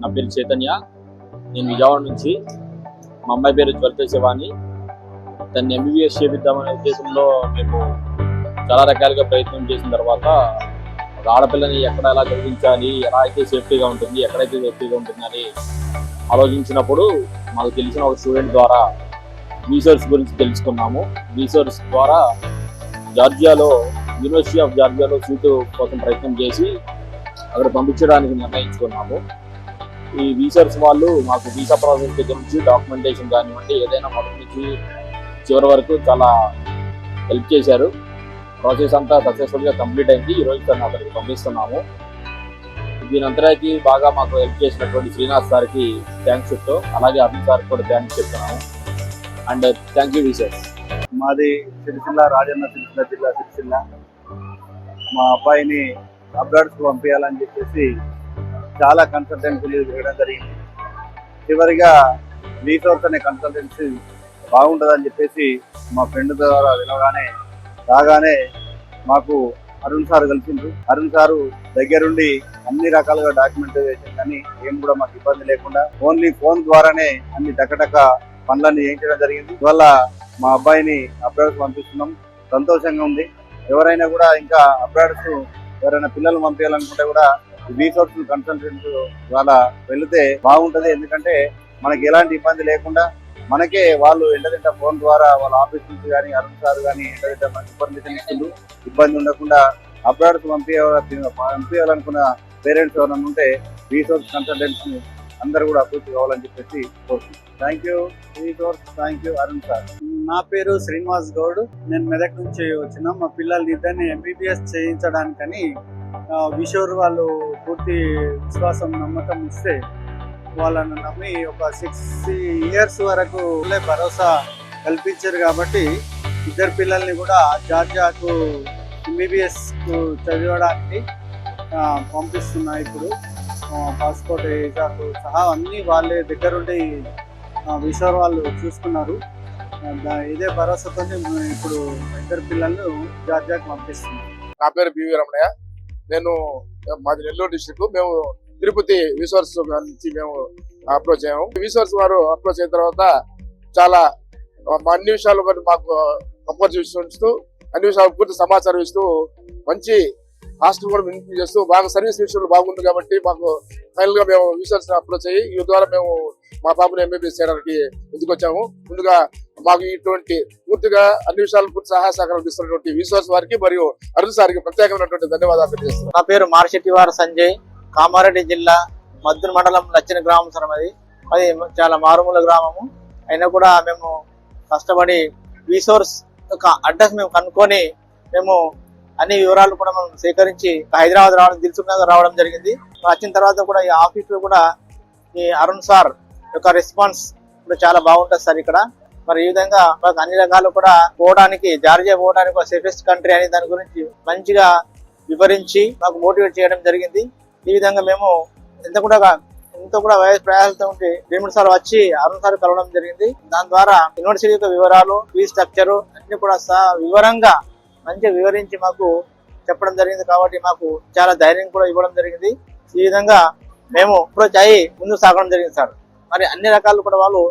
నా పేరు చైతన్య. నేను విజయవాడ నుంచి. మా అమ్మాయి పేరు జ్వలిత శివాని. దాన్ని ఎంబీబీఎస్ చేపిద్దామనే ఉద్దేశంలో మేము చాలా రకాలుగా ప్రయత్నం చేసిన తర్వాత ఒక ఆడపిల్లని ఎక్కడ ఎలా చదివించాలి, ఎలా అయితే సేఫ్టీగా ఉంటుంది, ఎక్కడైతే సేఫ్టీగా ఉంటుందని ఆలోచించినప్పుడు మాకు తెలిసిన ఒక స్టూడెంట్ ద్వారా రీసెర్చ్ గురించి తెలుసుకున్నాము. రీసెర్చ్ ద్వారా యూనివర్సిటీ ఆఫ్ జార్జియాలో సీటు కోసం ప్రయత్నం చేసి అక్కడ పంపించడానికి నిర్ణయించుకున్నాము. ఈ రీసెర్చ్ వాళ్ళు మాకు వీసా ప్రాసెస్ దగ్గర నుంచి డాక్యుమెంటేషన్ కానివ్వండి, ఏదైనా మొదటి నుంచి చివరి వరకు చాలా హెల్ప్ చేశారు. ప్రాసెస్ అంతా సక్సెస్ఫుల్గా కంప్లీట్ అయింది. ఈరోజు తను అక్కడికి పంపిస్తున్నాము. దీని అంతరాకి బాగా మాకు హెల్ప్ చేసినటువంటి శ్రీనాథ్ సార్కి థ్యాంక్స్ చెప్తూ, అలాగే అరుణ్ సార్కి కూడా థ్యాంక్స్ చెప్తున్నాము. And thank you research. మాది సిరిసిల్ల, రాజన్న సిరిసిల్ల జిల్లా సిరిసిల్ల. మా అబ్బాయిని అబ్రాడ్స్కి పంపించాలని చెప్పేసి చాలా కన్సల్టెన్సీలు తిరగడం జరిగింది. చివరిగా రీసోర్స్ అనే కన్సల్టెన్సీ బాగుంటుందని చెప్పేసి మా ఫ్రెండ్ ద్వారా రాగానే మాకు అరుణ్ సార్ కలిసిండ్రు. అరుణ్ సారు దగ్గరుండి అన్ని రకాలుగా డాక్యుమెంటేషన్ కానీ ఏం కూడా మాకు ఇబ్బంది లేకుండా ఓన్లీ ఫోన్ ద్వారానే అన్ని టకటక పనులన్నీ చేయించడం జరిగింది. ఇవల్ల మా అబ్బాయిని అబ్రాడ్స్ పంపిస్తున్నాం. సంతోషంగా ఉంది. ఎవరైనా కూడా ఇంకా అబ్రాడ్స్ ఎవరైనా పిల్లలు పంపించాలనుకుంటే కూడా రీసోర్స్ కన్సల్టెంట్ ద్వారా వెళితే బాగుంటది. ఎందుకంటే మనకి ఎలాంటి ఇబ్బంది లేకుండా మనకే వాళ్ళు ఎంతకంటే ఫోన్ ద్వారా వాళ్ళ ఆఫీస్ నుంచి కానీ అరుణ్ సార్ కానీ ఎంతకంటే మనకి ఇన్ఫర్మేషన్ ఇస్తుంది. ఇబ్బంది ఉండకుండా అబ్రాడ్స్ పంపించాలనుకున్న పేరెంట్స్ ఎవరైనా ఉంటే రీసోర్స్ కన్సల్టెంట్స్ అందరూ కూడా అభివృద్ధి కావాలని చెప్పేసి కోరుతున్నాను. Thank you resource, thank you Arun sir. నా పేరు శ్రీనివాస్ గౌడ్. నేను మెదక్ నుంచి వచ్చిన మా పిల్లల్ని ఇద్దరిని ఎంబీబీఎస్ చేయించడానికని విషోర్ వాళ్ళు పూర్తి విశ్వాసం నమ్మకం ఇస్తే వాళ్ళను నమ్మి ఒక 6 years వరకు భరోసా కల్పించారు. కాబట్టి ఇద్దరు పిల్లల్ని కూడా జార్జియాకు ఎంబీబీఎస్ చదవడానికి పంపిస్తున్నా. ఇప్పుడు పాస్పోర్ట్ వీసాకు సహా అన్నీ వాళ్ళే దగ్గరుండి విషోర్ వాళ్ళు చూసుకున్నారు. ఇదే భరోసాతో ఇప్పుడు ఇద్దరు పిల్లలను జార్జియాకు పంపిస్తున్నాం. నా పేరు బివి రమణయ్య. నేను మాది నెల్లూరు డిస్ట్రిక్ట్. మేము తిరుపతి రీసోర్స్ నుంచి మేము అప్రోచ్ అయ్యాము. రీసోర్స్ వారు అప్రోచ్ అయిన తర్వాత చాలా అన్ని విషయాలు మాకు కంపేర్ చేస్తూ అన్ని విషయాలు పూర్తి సమాచారం ఇస్తూ మంచి హాస్టల్ కూడా మెయింటైన్ చేస్తూ బాగా సర్వీస్ విషయంలో బాగుంది. కాబట్టి మాకు ఫైనల్ గా మేము రీసోర్స్ అప్రోచ్ అయ్యి ఈ ద్వారా మేము మా పాపని ఎంబీబీఎస్ చేయడానికి ముందుకొచ్చాము. ముందుగా మాకు ఇటువంటి పూర్తిగా అన్ని విషయాలు పూర్తి సహాయ సహకారం ఇస్తున్నటువంటి రీసోర్స్ వారికి మరియు అరుణ్ సార్కి ప్రత్యేకమైనటువంటి ధన్యవాదాలు తెలియజేస్తున్నాను. నా పేరు మార్షెట్టివార్ సంజయ్. కామారెడ్డి జిల్లా మద్దూరు మండలం లచ్చిన గ్రామం సార్. అది చాలా మారుమూల గ్రామము అయినా కూడా మేము కష్టపడి రీసోర్స్ ఒక అడ్రస్ మేము కనుక్కొని మేము అన్ని వివరాలు కూడా మనం సేకరించి హైదరాబాద్ రావడం, దిల్సుఖ్ నగర్ రావడం జరిగింది. వచ్చిన తర్వాత కూడా ఈ ఆఫీస్ లో కూడా ఈ అరుణ్ సార్ యొక్క రెస్పాన్స్ కూడా చాలా బాగుంటుంది సార్. ఇక్కడ మరి ఈ విధంగా మాకు అన్ని రకాలు కూడా జార్జియా పోవడానికి ఒక సేఫెస్ట్ కంట్రీ అనే దాని గురించి మంచిగా వివరించి మాకు మోటివేట్ చేయడం జరిగింది. ఈ విధంగా మేము ఎంతో కూడా ప్రయాసంతో ఉంటే భీముడు సార్ వచ్చి అరుణ్ సార్ కలవడం జరిగింది. దాని ద్వారా యూనివర్సిటీ యొక్క వివరాలు, ఫీ స్ట్రక్చర్ అన్ని కూడా వివరంగా మంచిగా వివరించి మాకు చెప్పడం జరిగింది. కాబట్టి మాకు చాలా ధైర్యం కూడా ఇవ్వడం జరిగింది. ఈ విధంగా మేము అప్రోచ్ అయ్యి ముందుకు సాగడం జరిగింది సార్. మరి అన్ని రకాలు కూడా వాళ్ళు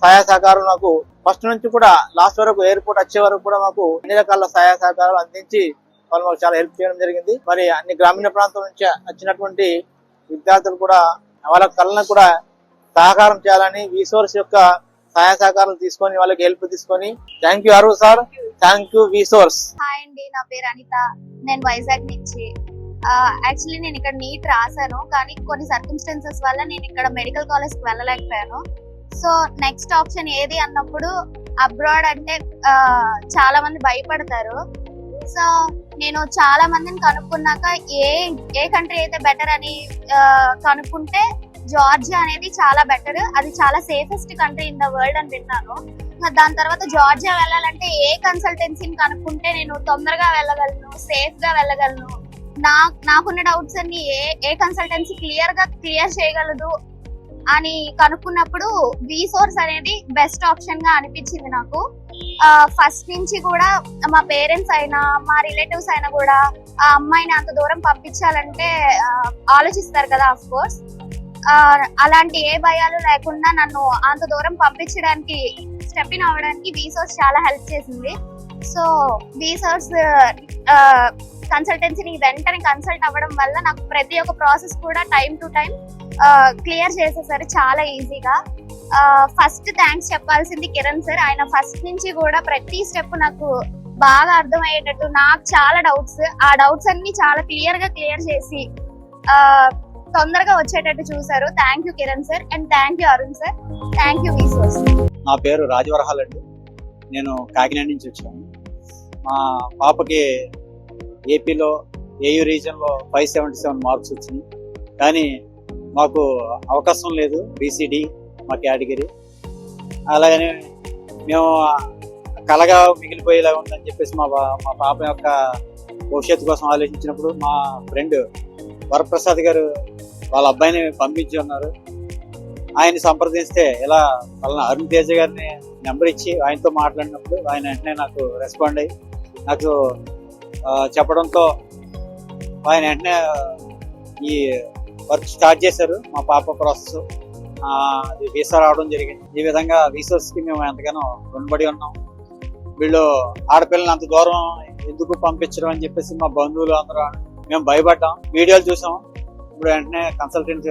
సహాయ సహకారం మాకు ఫస్ట్ నుంచి కూడా లాస్ట్ వరకు ఎయిర్పోర్ట్ వచ్చే వరకు కూడా మాకు అన్ని రకాల సహాయ సహకారాలు అందించి వాళ్ళు మాకు చాలా హెల్ప్ చేయడం జరిగింది. మరి అన్ని గ్రామీణ ప్రాంతం నుంచి వచ్చినటువంటి విద్యార్థులు కూడా వాళ్ళ కళలను కూడా సహకారం చేయాలని రీసోర్స్ యొక్క సహాయ సహకారాలు తీసుకొని వాళ్ళకి హెల్ప్ తీసుకొని thank you Arun sir, thank you resource. Hi అండి, నా పేరు అనిత. నేను వైజాగ్ నుంచి. యాక్చువల్లీ నేను ఇక్కడ నీట్ రాశాను, కానీ కొన్ని సర్కమ్స్టెన్సెస్ వల్ల నేను ఇక్కడ మెడికల్ కాలేజ్ కి వెళ్ళలేకపోయాను. సో నెక్స్ట్ ఆప్షన్ ఏది అన్నప్పుడు అబ్రాడ్ అంటే చాలా మంది భయపడతారు. సో నేను చాలా మందిని కనుక్కున్నాక ఏ కంట్రీ అయితే బెటర్ అని కనుక్కుంటే జార్జియా అనేది చాలా బెటర్. అది చాలా safest country in the world అని విన్నాను. దాని తర్వాత జార్జియా వెళ్ళాలంటే ఏ కన్సల్టెన్సీని కనుక్కుంటే నేను తొందరగా వెళ్ళగలను, సేఫ్ గా వెళ్ళగలను, నాకున్న డౌట్స్ అన్ని ఏ కన్సల్టెన్సీ క్లియర్ చేయగలదు అని కనుక్కున్నప్పుడు రీసోర్స్ అనేది బెస్ట్ ఆప్షన్ గా అనిపించింది నాకు. ఫస్ట్ నుంచి కూడా మా పేరెంట్స్ అయినా మా రిలేటివ్స్ అయినా కూడా ఆ అమ్మాయిని అంత దూరం పంపించాలంటే ఆలోచిస్తారు కదా, ఆఫ్ కోర్స్. అలాంటి ఏ భయాలు లేకుండా నన్ను అంత దూరం పంపించడానికి స్టెప్ ఇన్ అవ్వడానికి వీసోర్స్ చాలా హెల్ప్ చేసింది. సో వీసోర్స్ కన్సల్టెన్సీని వెంటనే కన్సల్ట్ అవ్వడం వల్ల నాకు ప్రతి ఒక్క ప్రాసెస్ కూడా టైం టు టైం క్లియర్ చేసేసారు చాలా ఈజీగా. ఫస్ట్ థ్యాంక్స్ చెప్పాల్సింది కిరణ్ సార్. ఆయన ఫస్ట్ నుంచి కూడా ప్రతి స్టెప్ నాకు బాగా అర్థమయ్యేటట్టు, నాకు చాలా డౌట్స్, ఆ డౌట్స్ అన్ని చాలా క్లియర్ చేసి తొందరగా వచ్చేటట్టు చూసారు. Thank you Kiran sir and thank you Arun sir, thank you వీసోర్స్. నా పేరు రాజవరహాల్ అండి. నేను కాకినాడ నుంచి వచ్చాను. మా పాపకి ఏపీలో ఏయూ రీజన్లో 577 మార్క్స్ వచ్చినాయి. కానీ మాకు అవకాశం లేదు బీసీడీ మా కేటగిరీ. అలాగనే మేము కలగా మిగిలిపోయేలా ఉందని చెప్పేసి మా పాప యొక్క భవిష్యత్తు కోసం ఆలోచించినప్పుడు మా ఫ్రెండ్ వరప్రసాద్ గారు వాళ్ళ అబ్బాయిని పంపించి ఉన్నారు. ఆయన సంప్రదిస్తే ఇలా వాళ్ళ అరుణ్ తేజ గారిని నెంబర్ ఇచ్చి ఆయనతో మాట్లాడినప్పుడు ఆయన వెంటనే నాకు రెస్పాండ్ అయ్యి నాకు చెప్పడంతో ఆయన వెంటనే ఈ వర్క్ స్టార్ట్ చేశారు. మా పాప ప్రాసెస్ వీసా రావడం జరిగింది. ఈ విధంగా వీసర్స్కి మేము ఎంతగానో రుణపడి ఉన్నాం. వీళ్ళు ఆడపిల్లలు అంత దూరం ఎందుకు పంపించడం అని చెప్పేసి మా బంధువులు అందరూ మేము భయపడ్డాం. వీడియోలు చూసాం. ఇప్పుడు వెంటనే కన్సల్టెంట్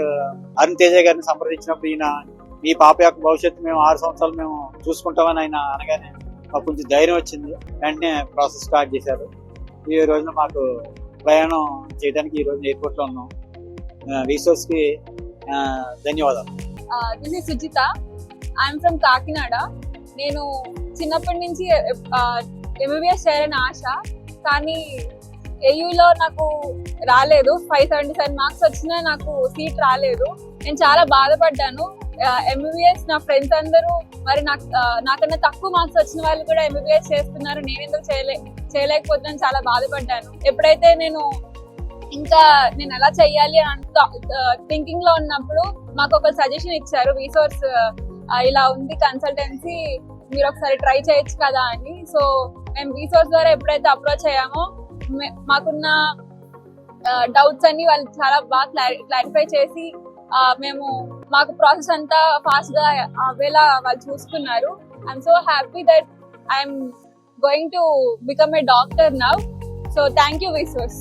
అరుణ్ తేజ గారిని సంప్రదించినప్పుడు ఈయన మీ పాప యొక్క భవిష్యత్తు మేము 6 సంవత్సరాలు మేము చూసుకుంటామని ఆయన అనగానే మాకు కొంచెం ధైర్యం వచ్చింది. వెంటనే ప్రాసెస్ స్టార్ట్ చేశారు. ఈ రోజున మాకు ప్రయాణం చేయడానికి ఈ రోజు ఎయిర్పోర్ట్లో ఉన్నాం. వీసోర్స్కి ధన్యవాదాలు. This is Sujitha. I'm from Kakinada. నేను చిన్నప్పటి నుంచి ఎంబీబీఎస్ చేయాలని ఆశ, కానీ ఏయూలో నాకు రాలేదు. 577 మార్క్స్ వచ్చినా నాకు సీట్ రాలేదు. నేను చాలా బాధపడ్డాను. ఎంబీబీఎస్ నా ఫ్రెండ్స్ అందరూ మరి నాకన్నా తక్కువ మార్క్స్ వచ్చిన వాళ్ళు కూడా ఎంబీబీఎస్ చేస్తున్నారు, నేను ఎందుకు చేయలేకపోతున్నాను చాలా బాధపడ్డాను. ఎప్పుడైతే నేను ఎలా చెయ్యాలి అంత థింకింగ్ లో ఉన్నప్పుడు మాకు ఒక సజెషన్ ఇచ్చారు, వీసోర్స్ ఇలా ఉంది కన్సల్టెన్సీ, మీరు ఒకసారి ట్రై చేయొచ్చు కదా అని. సో మేము వీసోర్స్ ద్వారా ఎప్పుడైతే అప్రోచ్ అయ్యామో మాకున్న డౌట్స్ అన్ని వాళ్ళు చాలా బాగా క్లారిఫై చేసి మాకు ప్రాసెస్ అంతా ఫాస్ట్ గా అవేలా వాళ్ళు చూసుకున్నారు. I'm so happy that I'm going to become a doctor now. So thank you వీసోర్స్.